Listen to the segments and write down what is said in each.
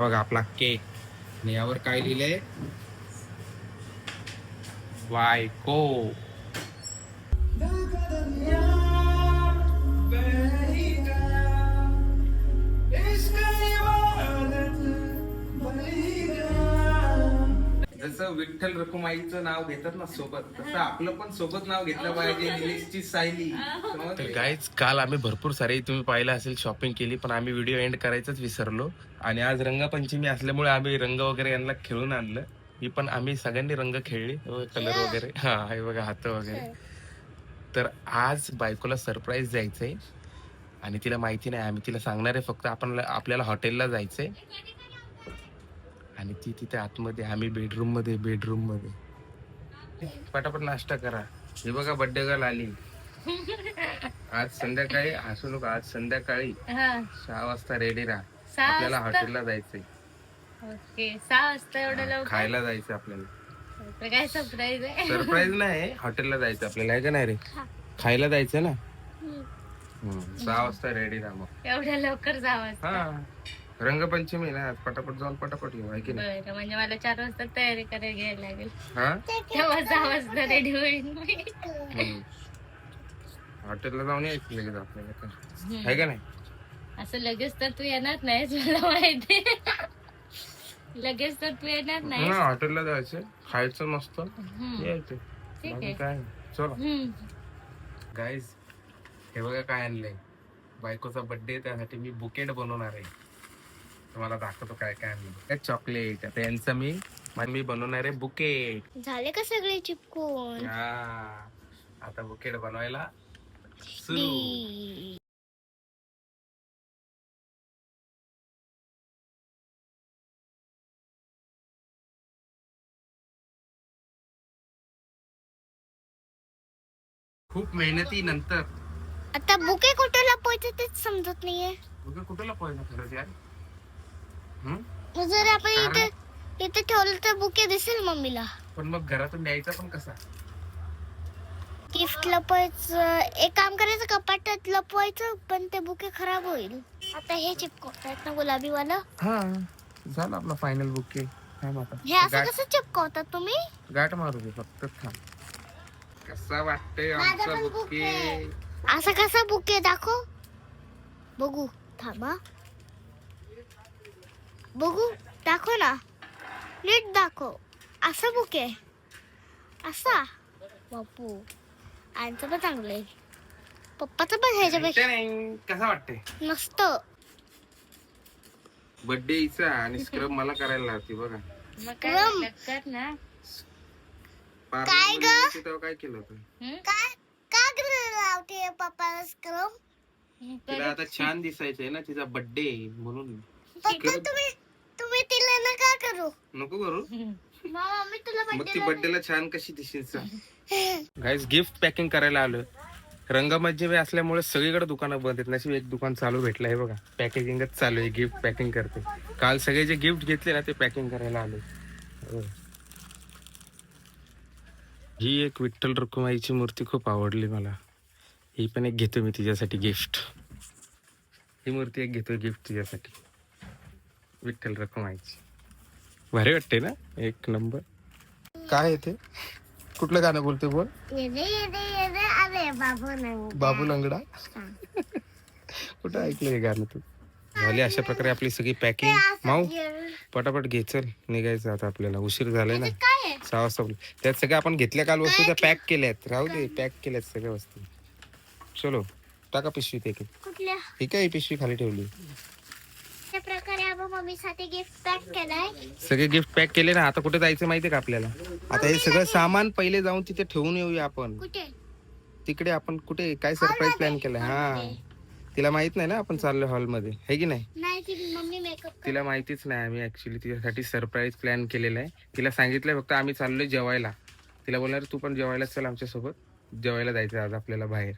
बघा आपला केक आणि यावर काय लिहिलंय, वायको. जसं विठ्ठल रखुमाईचं नाव घेतात ना सोबत, तसं आपलं पण सोबत नाव घेतलं पाहिजे. निलेशची सायली. तर गाईज, काल आम्ही भरपूर सारे तुम्ही पाहिलं असेल शॉपिंग केली, पण आम्ही व्हिडिओ एंड करायचंच विसरलो. आणि आज रंगपंचमी असल्यामुळे आम्ही रंग वगैरे यांना खेळून आणलं. मी पण आम्ही सगळ्यांनी रंग खेळले, कलर वगैरे. हा, हे बघा हात वगैरे. तर आज बायकोला सरप्राईज द्यायचंय आणि तिला माहिती नाही. आम्ही तिला सांगणार आहे फक्त आपण आपल्याला हॉटेलला जायचंय आणि ती तिथे आतमध्ये, आम्ही बेडरूम मध्ये पटापट नाश्ता करा. हे बघा बर्थडे गर्ल आली. आज संध्याकाळी, हसू नका, आज संध्याकाळी 6 वाजता रेडी राहा. आपल्याला हॉटेलला जायचंय. ओके, 6 वाजता एवढं लवकर खायला जायचं आपल्याला. काय सरप्राईज आहे? सरप्राईज नाही, हॉटेलला जायचं आपल्याला, आहे का नाही रे? खायला जायचं ना. 6 वाजता रेडी राहा मग. एवढ्या लवकर जावं? हा, रंगपंचमी ना, पटापट जाऊन पटापट येऊ, आहे की नाही? बरं, म्हणजे मला 4 वाजता तयारी करायला घ्यायला लागेल. हा, तेव्हा 6 वाजता रेडी होईल. हॉटेलला जाऊन यायचं लगेच आपल्याला, आहे का नाही? असं लगेच तर तू येणार नाहीस, मला माहिती. लगेच तर तू येणार नाही. हॉटेलला जायचं, खायचं मस्त, यायचं. ठीक आहे. काय, चला गाईज. हे बघा काय आणलंय, बायकोचा बर्थडे, त्यासाठी मी बुकेट बनवणार आहे. तुम्हाला दाखवतो काय काय आणलं. चॉकलेट. आता यांचं मी बनवणार आहे बुकेट. झाले का सगळे चिपकून? आता बुकेट बनवायला सुरू. खूप मेहनती नंतर. आता बुके कुठे लपवायचं तेच समजत नाहीये. बुके कुठे लपवायचं खरंच यार? जर आपण इथे ठेवलं तर बुके दिसेल मम्मीला. पण मग घरातून न्यायचा पण कसा? गिफ्ट लपवायचं, एक काम करायचं, कपाटात लपवायचं, पण ते बुके खराब होईल. आता हे चिपकवतात ना गुलाबी वाला. हा, झालं आपला फायनल बुके. हे असं कसं चिपकवतात तुम्ही? गाठ मारू दे फक्त, थांब. कसा वाटतंय आमचा बुके? असं कसा बुके दाखव बघू. थांबा, बघू, दाखव ना, नीट दाखव. असं बुके, असा. बापू, आमचं पण चांगलं आहे, पप्पाचं पण ह्याच्यापेक्षा. कसा वाटतंय? मस्त. बर्थडे इचा आणि स्क्रब मला करायला लावते बघा. मग काय कर ना. काय ग? तेव्हा काय केलं होतं? काय लावते पप्पाला स्क्रब? तिला आता छान दिसायचंय ना, तिचा बर्थडे म्हणून. पप्पा, तुम्ही तिला नका करू. नको करू. मम्मी तुला मग ती बर्थडेला छान कशी दिसेल? गाईज, गिफ्ट पॅकिंग करायला आलोय. रंगपंचमी असल्यामुळे सगळीकडे दुकानं बंद आहेत. नशीब एक दुकान चालू भेटलं आहे बघा, पॅकेजिंगच चालू आहे, गिफ्ट पॅकिंग करते. काल सगळे जे गिफ्ट घेतले ना ते पॅकिंग करायला आलोय. ही एक विठ्ठल रखुमाईची मूर्ती खूप आवडली मला. ही पण एक घेतो मी तिच्यासाठी गिफ्ट. ही मूर्ती एक घेतो गिफ्ट तिच्यासाठी, विठ्ठल रखुमाईची. भारी वाटते ना, एक नंबर. काय ते कुठलं गाणं बोलते बोल? बाबू लंगडा. कुठं ऐकलं हे गाणं तू? झाली अशा प्रकारे आपली सगळी पॅकिंग. माऊ, पटापट घे, चल निघायचं आता, आपल्याला उशीर झालाय ना. 6 वाजता. त्यात सगळ्या आपण घेतल्या काल वस्तू त्या पॅक केल्यात. राहू दे, पॅक केल्यात सगळ्या वस्तू. चलो, टाका पिशवीत एक. ठीक आहे, पिशवी खाली ठेवली. मम्मीसाठी गिफ्ट पॅक केलाय. सगळे गिफ्ट पॅक केले ना. आता कुठे जायचं माहितीये का आपल्याला? आता हे सगळं सामान पहिले जाऊन तिथे ठेवून येऊया आपण. तिकडे आपण कुठे काय सरप्राईज प्लॅन केलाय. हा, तिला माहित नाही ना आपण चाललोय हॉलमध्ये, है की नाही? तिला माहितीच नाही. आम्ही ऍक्च्युली तिच्यासाठी सरप्राईज प्लॅन केलेला आहे. तिला सांगितलंय फक्त आम्ही चाललोय जेवायला. तिला बोलणार तू पण जेवायला चल आमच्यासोबत, जेवायला जायचं आज आपल्याला बाहेर.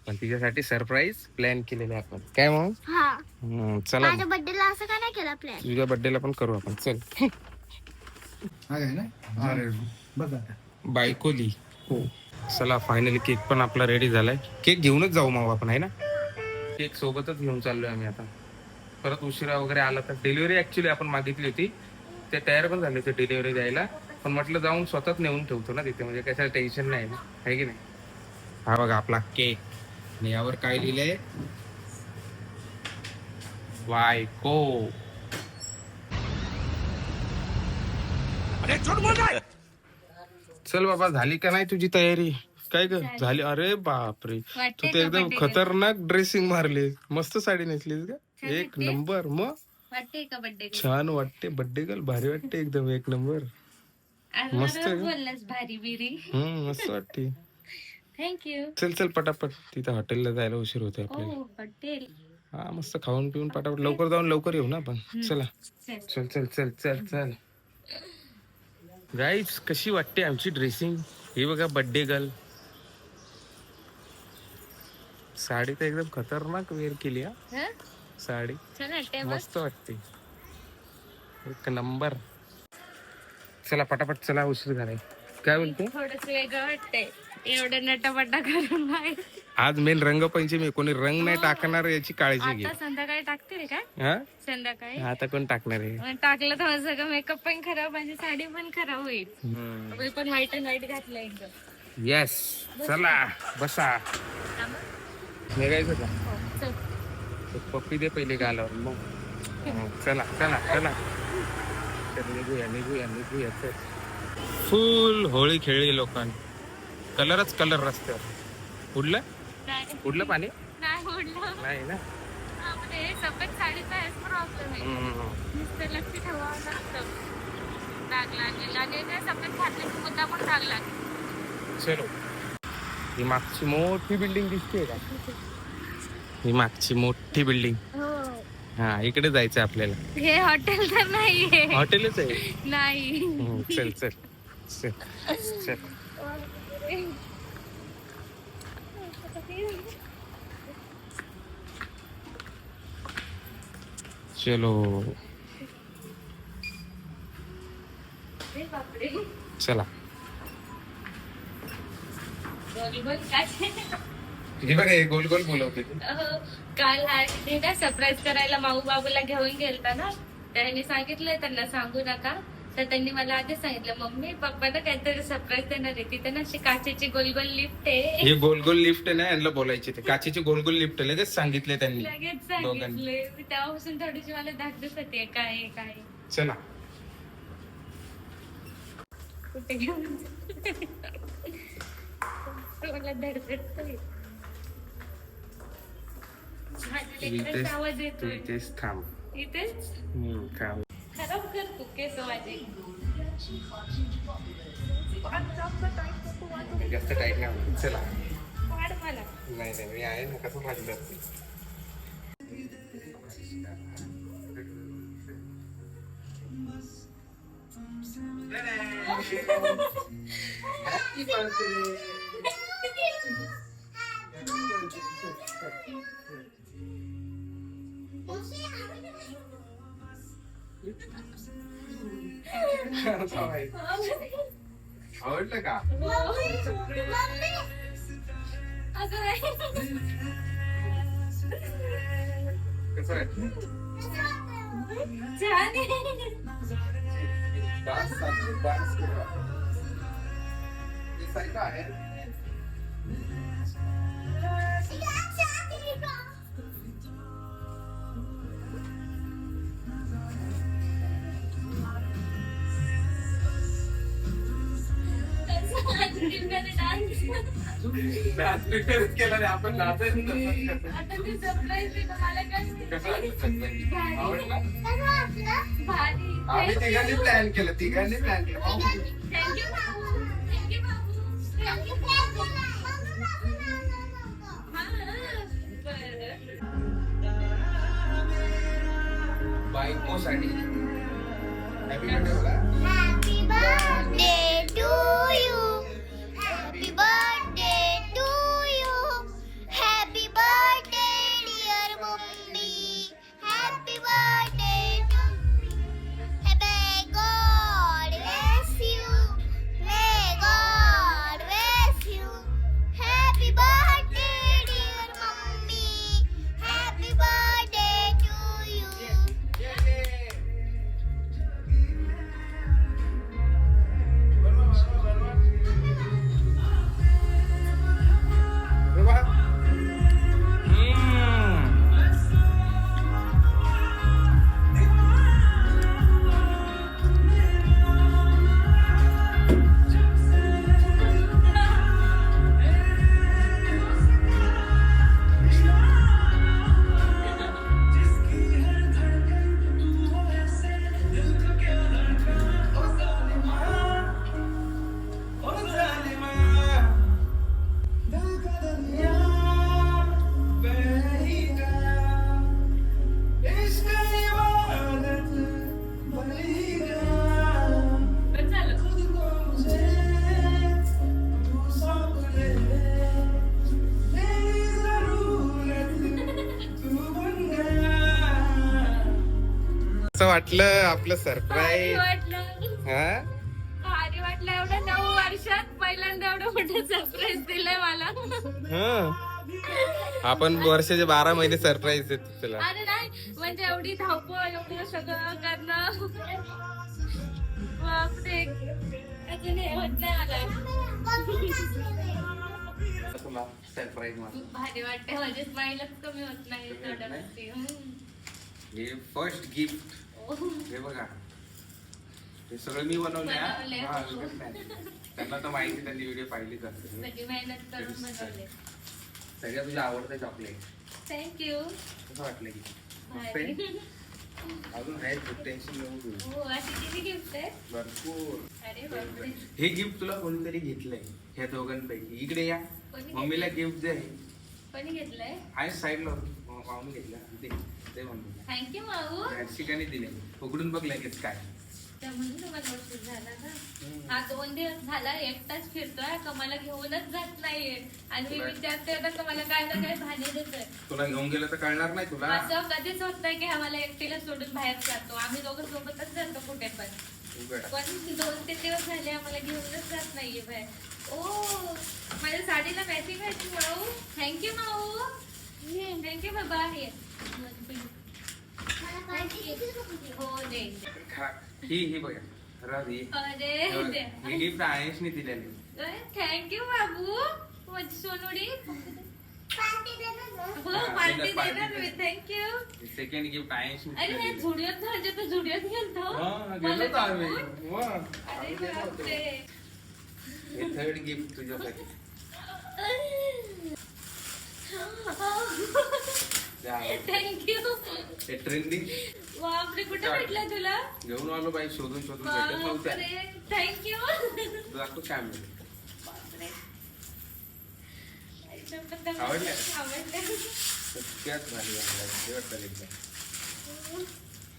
पण तिच्यासाठी सरप्राईज प्लॅन केलेलं आहे आपण. काय मग? चला, माझ्या बर्थडेला असं का नाही केला प्लॅन? तुझ्या बर्थडेला पण करू आपण, चल. बायकोली. हो, चला फायनली केक पण आपला रेडी झालाय. केक घेऊनच जाऊ मग आपण, आहे ना? केक सोबतच घेऊन चाललोय आम्ही आता. परत उशिरा वगैरे आला तर डिलिव्हरी ऍक्च्युली आपण मागितली होती, ते तयार पण झाले होते डिलिव्हरी द्यायला, पण म्हटलं जाऊन स्वतःच नेऊन ठेवतो ना तिथे, म्हणजे कशाला टेन्शन नाही ना, आहे की नाही. हा बघा आपला केक, आणि यावर काय लिहिलंय, वायको. चल बाबा, झाली का नाही तुझी तयारी? काय ग झाली? अरे बापरे, तू तर एकदम खतरनाक ड्रेसिंग मारली, मस्त साडी नेसलीस का, एक नंबर. मग वाटते का बर्थडे छान वाटते, बर्थडे गर्ल भारी वाटते, एकदम एक नंबर. मस्त आहे. बोललास भारी बिरी. मस्त वाटते. थँक्यू. चल चल पटापट, तिथं हॉटेलला जायला उशीर होते ओ आपल्याला. हॉटेल. हा मस्त खाऊन पिऊन पटापट लवकर जाऊन लवकर येऊ ना आपण. चला चल चल चल चल चल. गाईज कशी वाटते आमची ड्रेसिंग? ही बघा बर्थडे गर्ल, साडी तर एकदम खतरनाक वेअर केली. हा साडी छान वाटते. मस्त वाटते, एक नंबर. चला पटापट चला, उशीर झालाय. काय बोलते? थोडस वेगळं वाटतंय एवढं नटापटा करून नाही. आज मेन रंगपंचमी, कोणी रंग नाही टाकणार याची काळजी घे. आता संध्याकाळी टाकतील का? हा संध्याकाळी आता कोण टाकणार आहे? मग टाकलं तर माझं सगळं मेकअप पण खराब, माझी साडी पण खराब होईल. मी पण व्हाईट अँड व्हाईट घातलं एकदम. येस. चला बसा, निघायचं का? चल. पप्पी दे पहिले गालावर, मग चला चला चला. तर निघूया निघूया निघूया. चल. फुल होळी खेळली लोकांनी, कलरच कलर रस्त्यावर. उडलं नाही उडलं पाणी नाही उडलं. नाही ना. हे सफेद साडीचा हेच प्रॉब्लेम आहे. नुसतं लक्ष ठेवावं लागतं. डाग लागेल आणि ते सफेद घातल्याची मुद्दा पण डाग लागेल. चलो, ही मागची मोठी बिल्डिंग दिसते का? ही मागची मोठी बिल्डिंग, हा इकडे जायचं आपल्याला. हे हॉटेल तर नाहीये. हॉटेलच आहे. नाही. चल चल चल चल. चलो चला. हे बघा हे गोल गोल बोलवते. काल ना सरप्राईज करायला माऊ बाबूला घेऊन गेलता ना, त्यांनी सांगितलं त्यांना सांगू नका, तर त्यांनी मला आधीच सांगितलं मम्मी पप्पाला काहीतरी सरप्राईज देणार आहे. तिथे ना अशी काचेची गोल गोल लिफ्ट आहे. हे गोल गोल लिफ्ट आहे ना, यांना बोलायचे ते काचेची गोल गोल लिफ्ट आहे. लगेच सांगितले त्यांनी. लगेच सांगितले. तेव्हापासून थोडीशी मला धाकधूक होते, काय काय. चला कुठे घेऊन मला धडधडतोय. आवाज येतोय. इथेच थांब. इथेच थांब. खराब कर तू केस माझे. जास्त टाईट नाही. चला. वाढ मला. नाही नाही मी आहे ना, कसं वाटलं. आवडलं का? कसं आहे? डान्स केला. दिसायचं आहे. डान्स केला रे आपण, नाचायचं. आम्ही तिघांनी प्लॅन केलं, तिघांनी प्लॅन केलं. बायकोसाठी हॅपी बर्थडे बोला. Happy birthday to you. Happy birthday to you. Happy birthday dear mummy. Happy birthday to you. May God bless you. May God bless you. Happy birthday dear mummy. Happy birthday to you. वाटलं आपलं भारी surprise? वाटलं हा भारी वाटलं. एवढ्या 9 वर्षात पहिल्यांदा एवढं मोठं सरप्राईज दिलंय मला. हा आपण वर्षाचे 12 महिने सरप्राईज देतो तुला. अरे नाही म्हणजे एवढी धावपळ एवढं सगळं करणं बापरे अजून हे होत नाही मला. सरप्राईज भारी वाटते माझी स्माईलच कमी होत नाही थोड्या गोष्टी. हे फर्स्ट गिफ्ट हे बघा. हे सगळं मी बनवलंय हा. बनवलंय. हा, विकत नाही. त्यांना तर माहिती, त्यांनी व्हिडिओ पाहिली करते. सगळी मेहनत करून बनवले. सगळ्यात तुझं आवडतं चॉकलेट थँक्यू. कसं वाटलं की मस्त भारी. आहे? अजून आहे टेन्शन घेऊ तू. हो अशी किती गिफ्ट आहे. भरपूर. अरे बापरे. हे गिफ्ट तुला कोणीतरी घेतलंय ह्या दोघांपैकी. इकडे या. कोणी मम्मीला गिफ्ट जे आहे कोणी घेतलंय. आहे साईडला माऊन घेतलं ते म्हणतो थँक्यू माऊ. ठिकाणी दिले. उघडून बघ लगेच काय. त्या म्हणून तुम्हाला वस्तू झाला ना. हा 2 दिवस झाला एकटाच फिरतोय कमाला घेऊनच जात नाहीये आणि मी विचारते आता कमाला काय ना काय भाने देतोय. तुला घेऊन गेलं तर कळणार नाही तुला. असं कधीच होत नाही की आम्हाला एकटीला सोडून बाहेर जातो. आम्ही दोघं सोबतच जातो कुठे पण. उघड. पण 2-3 दिवस झाले आम्हाला घेऊनच जात नाहीये बाहेर. ओ माझ्या साडीला मॅचिंग आहे माऊ. थँक्यू माऊ. थँक्यू बाबा. हे हो दे. ही बघा राधी. अरे ही गिफ्ट आयशने दिलेली. थँक्यू बाबू माझी सोनुडी. हो हा, पार्टी तिला party देणार मी. दे. थँक्यू. सेकंड गिफ्ट आयशने अरे हे दिलेली. झुडिओत झाले तर झुडिओत गेलतो. गेलो होतो आम्ही. अरे बापरे. हे थर्ड गिफ्ट तुझ्यासाठी. थँक्यू. हे ट्रेंडिंग बापरे कुठे भेटला तुला. घेऊन आलो बाई. शोधून भेटत नव्हत्या. थँक्यू. दाखव काय मिळेल. आवडल्या? आवडल्या. सगळ्यात भारी वाटलं.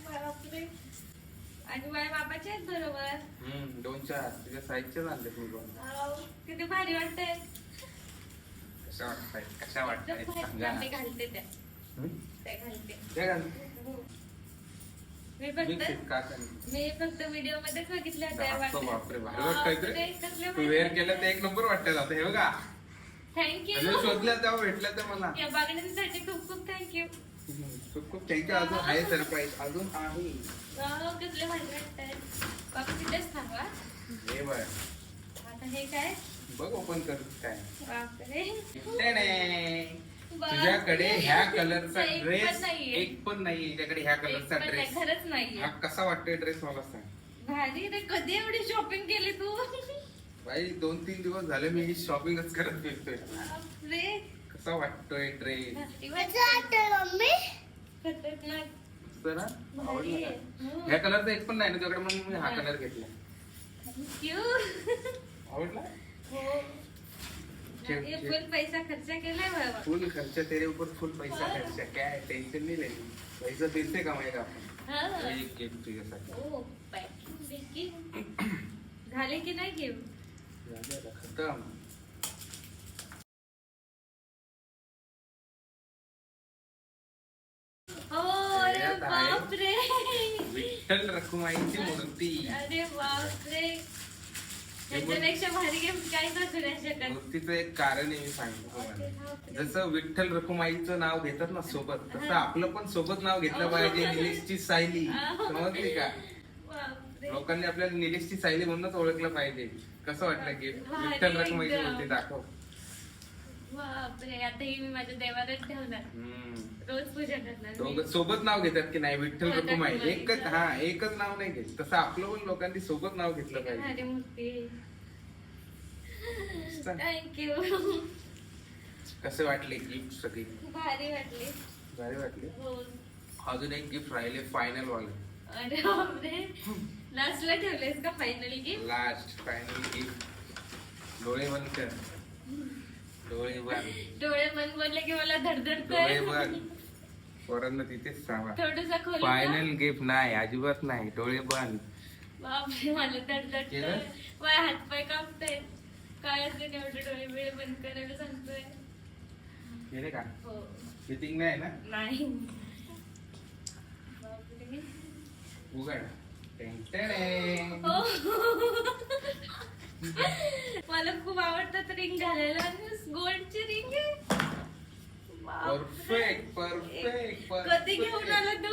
बापरे. आणि माझ्या बाबाचे आहेत बरोबर. 2-4 तुझ्या साईजचे आणले तुम्ही पण. किती भारी वाटतंय. कशा वाटताय सांगा. ते घालते त्या. हम्म? ते घालते. ते घाल. मी Mix it, फक्त का सांग. मी फक्त व्हिडिओ मध्येच बघितल्या त्या दाखव, बापरे भारी वाटतंय ते. कसले तू वेअर केलं ते एक नंबर वाटतंय आता. हे बघा थँक्यू. त्याला शोधल्या तेव्हा भेटल्या त्या मला. या बघण्यासाठी खूप खूप थँक्यू. खूप खूप थँक्यू. अजून आहे सरप्राईज. अजून आहे. कसले भारी वाटतंय. बाबा तिथेच थांबा. हे बघ. आता हे काय. बघ ओपन कर काय. बापरे. टेणे. तुझ्याकडे ह्या कलरचा एक पण ड्रेस नाहीये. एक पण नाही. तुझ्याकडे ह्या कलरचा पण नाही, ड्रेस. खरंच नाहीये. हा कसा वाटतोय ड्रेस मला सांग. भारी रे. कधी एवढी शॉपिंग केली तू. बाई 2-3 दिवस झाले मी शॉपिंगच करत फिरतोय. बापरे. कसा वाटतोय ड्रेस. भारी कसं वाटतं मम्मी? खतरनाक. ना भारी आवडला आहे. का? ह्या कलरचा एक पण नाही ना तुझ्याकडे म्हणून मी हा कलर घेतला. थँक्यू. आवडला. हो. ठेव, हे ठेव. फुल पैसा खर्च केलाय बाबा. फुल खर्च तेरे ऊपर फुल पैसा खर्च. काय टेन्शन नाही लेनी. पैसा फिर से कमाएगा आपण. हा. एक गिफ्ट तुझ्यासाठी. ओ पॅकिंग बिकिंग झाले की नाही घेऊ. झालं आता, खतम. हो अरे यात आहे. बापरे. विठ्ठल रखुमाईची मूर्ती. अरे बापरे. त्याच्यापेक्षा भारी गिफ्ट काहीच असू नाही शकत. मूर्तीचं एक कारण आहे मी सांगतो तुम्हाला. जसं विठ्ठल रखुमाईचं नाव घेतात ना सोबत, तसं आपलं पण सोबत नाव घेतलं पाहिजे. निलेशची सायली. समजली का. बापरे. लोकांनी आपल्याला निलेशची सायली म्हणूनच ओळखलं पाहिजे. कसं वाटलं की विठ्ठल रखुमाईची मूर्ती दाखव. बापरे. आता ही मी माझ्या देवालाच ठेवणार. रोज पूजा करणार मी. दोघं सोबत नाव घेतात की नाही. विठ्ठल रखुमाई रखुमाई. एकच नाव नाही घेत. तसं आपलं पण लोकांनी सोबत नाव घेतलं किती भारी पाहिजे. मूर्ती. थँक्यू. कसे वाटले गिफ्ट सगळी. भारी वाटली. भारी वाटले. हो. अजून एक गिफ्ट राहिले फायनल वाले. अरे बापरे. लास्टला ठेवलेस का final gift. Last final gift. डोळे बंद कर. डोळे बंद. डोळे बंद बोलले की मला डोळे धडधडतंय. बंद. पोरांना तिथेच सांगा. थोडंसं खोल. फायनल गिफ्ट नाही. अजिबात नाही. डोळे बंद. बापरे मला धडधडतंय. केलं? माझ्या हातपाय कापताय. काय असेल एवढे डोळे वेळ बंद करायला सांगतोय. गेले का. हो. फिटिंग नाही ना. नाही. बापरे. उघड. टेंटेणे. हो. मला खूप आवडतात रिंग घालायला आणि गोल्डची रिंग आहे. परफेक्ट परफेक्ट कधी घेऊन आला तू?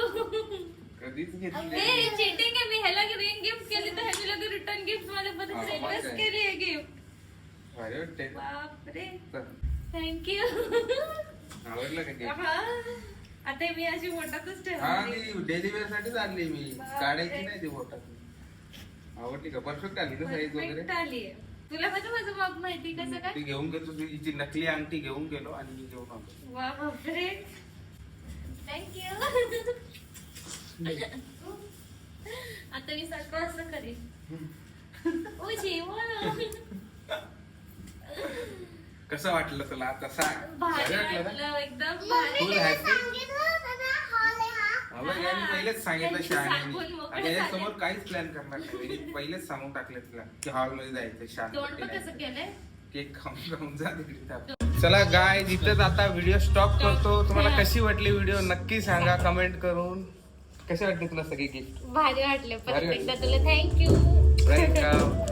कधीच घेतली हे चीटिंग आहे. मी ह्याला रिंग गिफ्ट केली तर ह्याची लगे रिटर्न गिफ्ट मला परत रिक्वेस्ट केली आहे गिफ्ट. अरे वाटते. बापरे चल. थँक्यू. आवडलं का ते? आता मी अशी मोठातच हा ठेवली. ती डेली वेअर साठीच आणली मी. बापरे. काढायची नाही ती बोटात. आवडली का? परफेक्ट आली ना साईज वगैरे? Perfect आलीये. तुला माझं माप माहिती कसं काय? ती घेऊन गेलो तिची नकली अंगठी घेऊन गेलो आणि मी घेऊन आलो. वा बापरे. थँक्यू. आता मी सारखं असं करेन. ओ जेवण. कसं वाटलं तुला आता सांग? भारी बरं वाटलं ना? वाटलं एकदम भारी. Full happy? सांगितलं होतं ना हॉल आहे हा. अबे, यांनी पहिलेच सांगितलं त्यांनी शहाण्याने. सांगून मोकळं आणि याच्यासमोर झालं. काहीच प्लॅन करणार नाही. यांनी पहिलेच सांगून टाकलं तिला की हॉल मध्ये जायचं तोंड पण कसं शांत. केलंय? केक खाऊन खाऊन जा तिकडे. चला गाय जिथंच आता व्हिडिओ स्टॉप करतो. तुम्हाला कशी वाटली व्हिडिओ नक्की सांगा कमेंट करून. कशी वाटली तुला सगळी गिफ्ट? भारी वाटले. परत भारी एकदा तुला थँक्यू. वेलकम.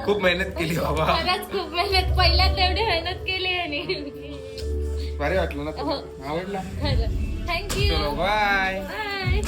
खूप मेहनत केली बाबा. खरंच खूप मेहनत. पहिल्याच एवढी मेहनत केली आणि भारी वाटलं ना तुला? आवडला? थँक्यू. चलो बाय. बाय.